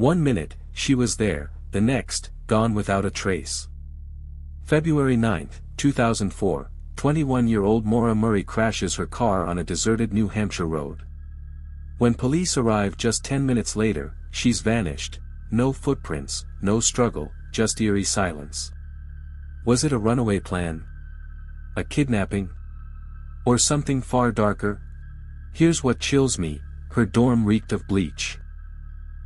1 minute, she was there, the next, gone without a trace. February 9, 2004, 21-year-old Maura Murray crashes her car on a deserted New Hampshire road. When police arrive just 10 minutes later, she's vanished. No footprints, no struggle, just eerie silence. Was it a runaway plan? A kidnapping? Or something far darker? Here's what chills me: her dorm reeked of bleach.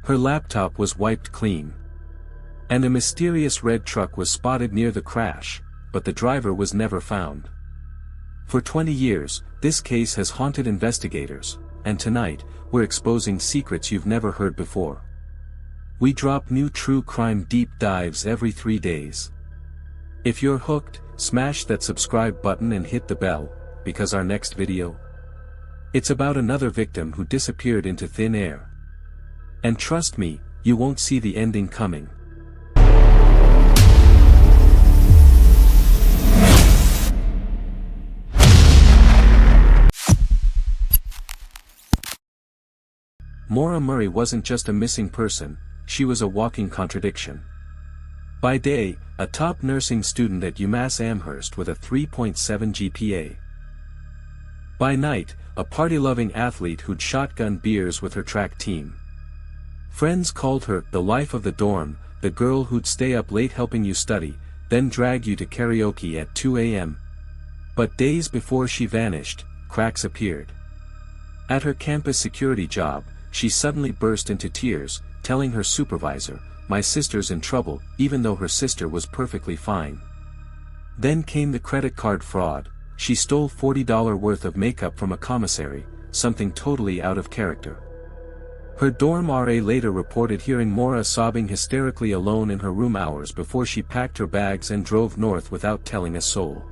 Her laptop was wiped clean. And a mysterious red truck was spotted near the crash, but the driver was never found. For 20 years, this case has haunted investigators, and tonight, we're exposing secrets you've never heard before. We drop new true crime deep dives every 3 days. If you're hooked, smash that subscribe button and hit the bell, because our next video, it's about another victim who disappeared into thin air. And trust me, you won't see the ending coming. Maura Murray wasn't just a missing person, she was a walking contradiction. By day, a top nursing student at UMass Amherst with a 3.7 GPA. By night, a party-loving athlete who'd shotgun beers with her track team. Friends called her the life of the dorm, the girl who'd stay up late helping you study, then drag you to karaoke at 2 a.m. But days before she vanished, cracks appeared. At her campus security job, she suddenly burst into tears, telling her supervisor, "My sister's in trouble," even though her sister was perfectly fine. Then came the credit card fraud. She stole $40 worth of makeup from a commissary, something totally out of character. Her dorm RA later reported hearing Maura sobbing hysterically alone in her room hours before she packed her bags and drove north without telling a soul.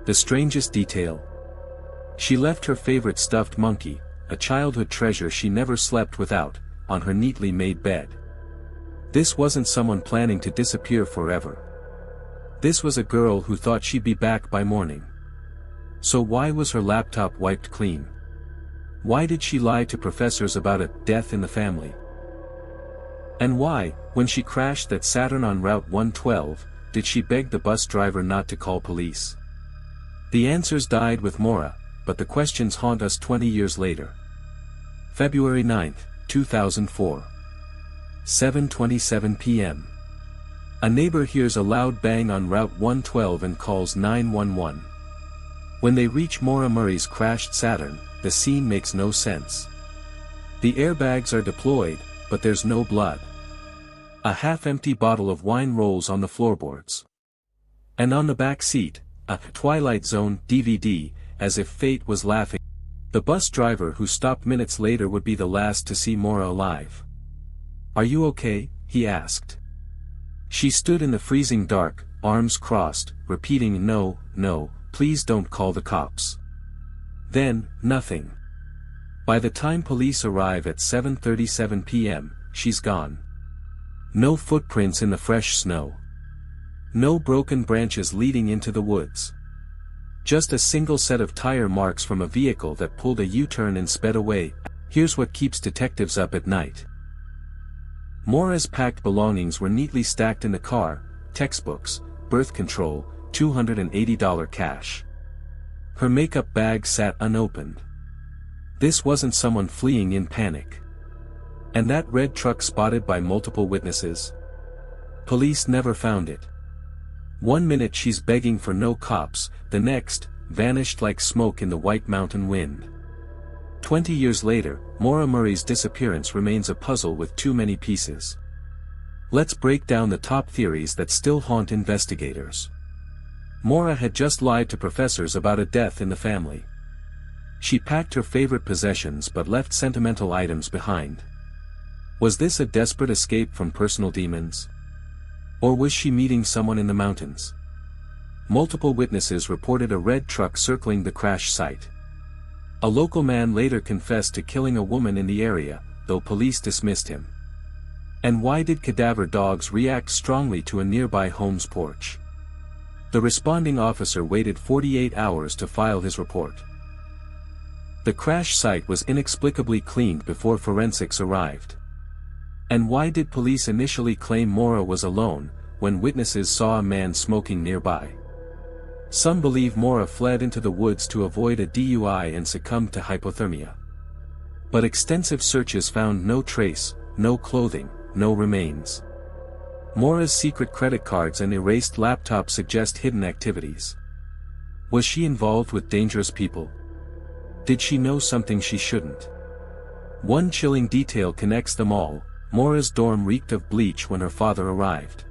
The strangest detail? She left her favorite stuffed monkey, a childhood treasure she never slept without, on her neatly made bed. This wasn't someone planning to disappear forever. This was a girl who thought she'd be back by morning. So why was her laptop wiped clean? Why did she lie to professors about a death in the family? And why, when she crashed that Saturn on Route 112, did she beg the bus driver not to call police? The answers died with Maura, but the questions haunt us 20 years later. February 9, 2004. 7:27 p.m. A neighbor hears a loud bang on Route 112 and calls 911. When they reach Maura Murray's crashed Saturn, the scene makes no sense. The airbags are deployed, but there's no blood. A half-empty bottle of wine rolls on the floorboards. And on the back seat, a Twilight Zone DVD, as if fate was laughing. The bus driver who stopped minutes later would be the last to see Maura alive. "Are you okay?" he asked. She stood in the freezing dark, arms crossed, repeating, "No, no, please don't call the cops." Then, nothing. By the time police arrive at 7:37 p.m., she's gone. No footprints in the fresh snow. No broken branches leading into the woods. Just a single set of tire marks from a vehicle that pulled a U-turn and sped away. Here's what keeps detectives up at night. Maura's packed belongings were neatly stacked in the car: textbooks, birth control, $280 cash. Her makeup bag sat unopened. This wasn't someone fleeing in panic. And that red truck spotted by multiple witnesses? Police never found it. 1 minute she's begging for no cops, the next, vanished like smoke in the White Mountain wind. 20 years later, Maura Murray's disappearance remains a puzzle with too many pieces. Let's break down the top theories that still haunt investigators. Maura had just lied to professors about a death in the family. She packed her favorite possessions but left sentimental items behind. Was this a desperate escape from personal demons? Or was she meeting someone in the mountains? Multiple witnesses reported a red truck circling the crash site. A local man later confessed to killing a woman in the area, though police dismissed him. And why did cadaver dogs react strongly to a nearby home's porch? The responding officer waited 48 hours to file his report. The crash site was inexplicably cleaned before forensics arrived. And why did police initially claim Maura was alone, when witnesses saw a man smoking nearby? Some believe Maura fled into the woods to avoid a DUI and succumbed to hypothermia. But extensive searches found no trace, no clothing, no remains. Maura's secret credit cards and erased laptop suggest hidden activities. Was she involved with dangerous people? Did she know something she shouldn't? One chilling detail connects them all: Maura's dorm reeked of bleach when her father arrived.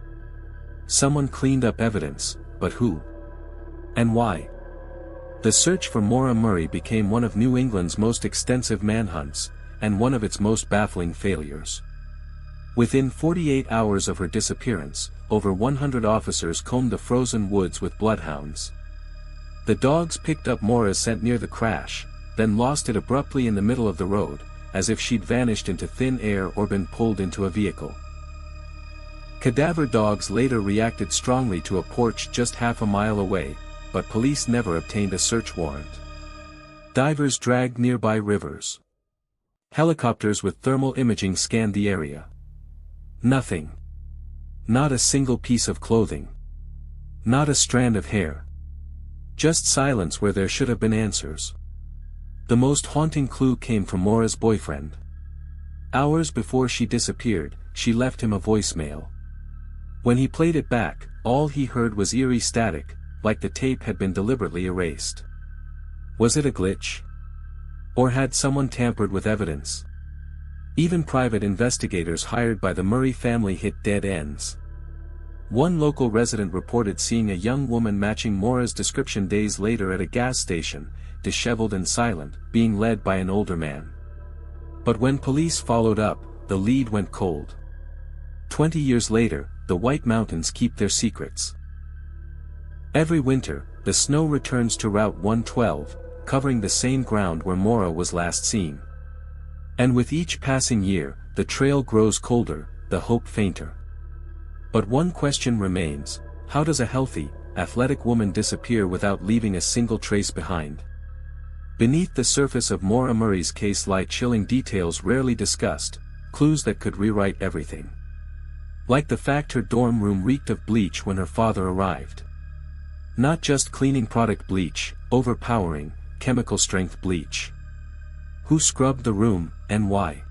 Someone cleaned up evidence, but who? And why? The search for Maura Murray became one of New England's most extensive manhunts, and one of its most baffling failures. Within 48 hours of her disappearance, over 100 officers combed the frozen woods with bloodhounds. The dogs picked up Maura's scent near the crash, then lost it abruptly in the middle of the road, as if she'd vanished into thin air or been pulled into a vehicle. Cadaver dogs later reacted strongly to a porch just half a mile away, but police never obtained a search warrant. Divers dragged nearby rivers. Helicopters with thermal imaging scanned the area. Nothing. Not a single piece of clothing. Not a strand of hair. Just silence where there should have been answers. The most haunting clue came from Maura's boyfriend. Hours before she disappeared, she left him a voicemail. When he played it back, all he heard was eerie static, like the tape had been deliberately erased. Was it a glitch? Or had someone tampered with evidence? Even private investigators hired by the Murray family hit dead ends. One local resident reported seeing a young woman matching Maura's description days later at a gas station, disheveled and silent, being led by an older man. But when police followed up, the lead went cold. 20 years later, the White Mountains keep their secrets. Every winter, the snow returns to Route 112, covering the same ground where Maura was last seen. And with each passing year, the trail grows colder, the hope fainter. But one question remains: how does a healthy, athletic woman disappear without leaving a single trace behind? Beneath the surface of Maura Murray's case lie chilling details rarely discussed, clues that could rewrite everything. Like the fact her dorm room reeked of bleach when her father arrived. Not just cleaning product bleach, overpowering, chemical-strength bleach. Who scrubbed the room, and why?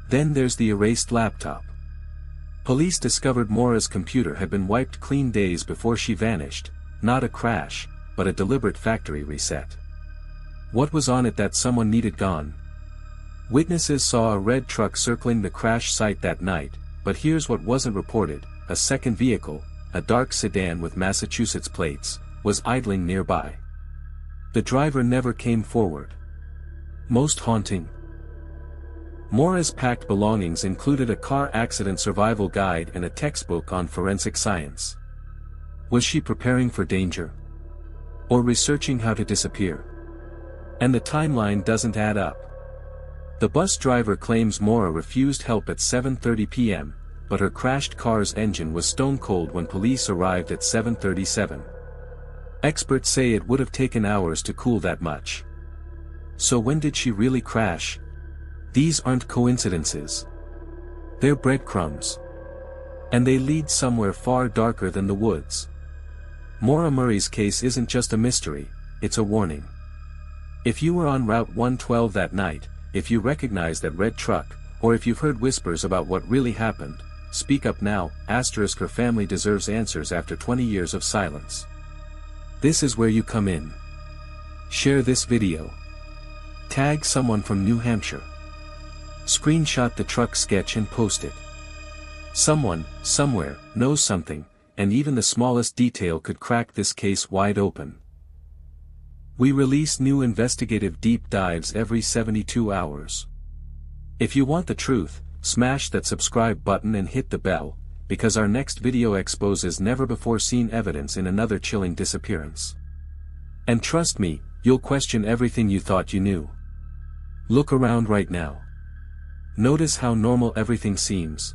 Then there's the erased laptop. Police discovered Maura's computer had been wiped clean days before she vanished, not a crash, but a deliberate factory reset. What was on it that someone needed gone? Witnesses saw a red truck circling the crash site that night, but here's what wasn't reported: a second vehicle, a dark sedan with Massachusetts plates, was idling nearby. The driver never came forward. Most haunting. Maura's packed belongings included a car accident survival guide and a textbook on forensic science. Was she preparing for danger? Or researching how to disappear? And the timeline doesn't add up. The bus driver claims Maura refused help at 7:30 p.m., but her crashed car's engine was stone cold when police arrived at 7:37. Experts say it would have taken hours to cool that much. So when did she really crash? These aren't coincidences. They're breadcrumbs. And they lead somewhere far darker than the woods. Maura Murray's case isn't just a mystery, it's a warning. If you were on Route 112 that night, if you recognize that red truck, or if you've heard whispers about what really happened, speak up now. Her family deserves answers after 20 years of silence. This is where you come in. Share this video. Tag someone from New Hampshire. Screenshot the truck sketch and post it. Someone, somewhere, knows something, and even the smallest detail could crack this case wide open. We release new investigative deep dives every 72 hours. If you want the truth, smash that subscribe button and hit the bell, because our next video exposes never-before-seen evidence in another chilling disappearance. And trust me, you'll question everything you thought you knew. Look around right now. Notice how normal everything seems.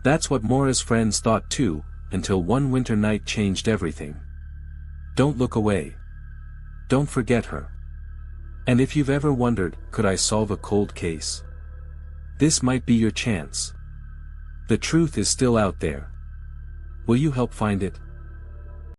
That's what Maura's friends thought too, until one winter night changed everything. Don't look away. Don't forget her. And if you've ever wondered, could I solve a cold case? This might be your chance. The truth is still out there. Will you help find it?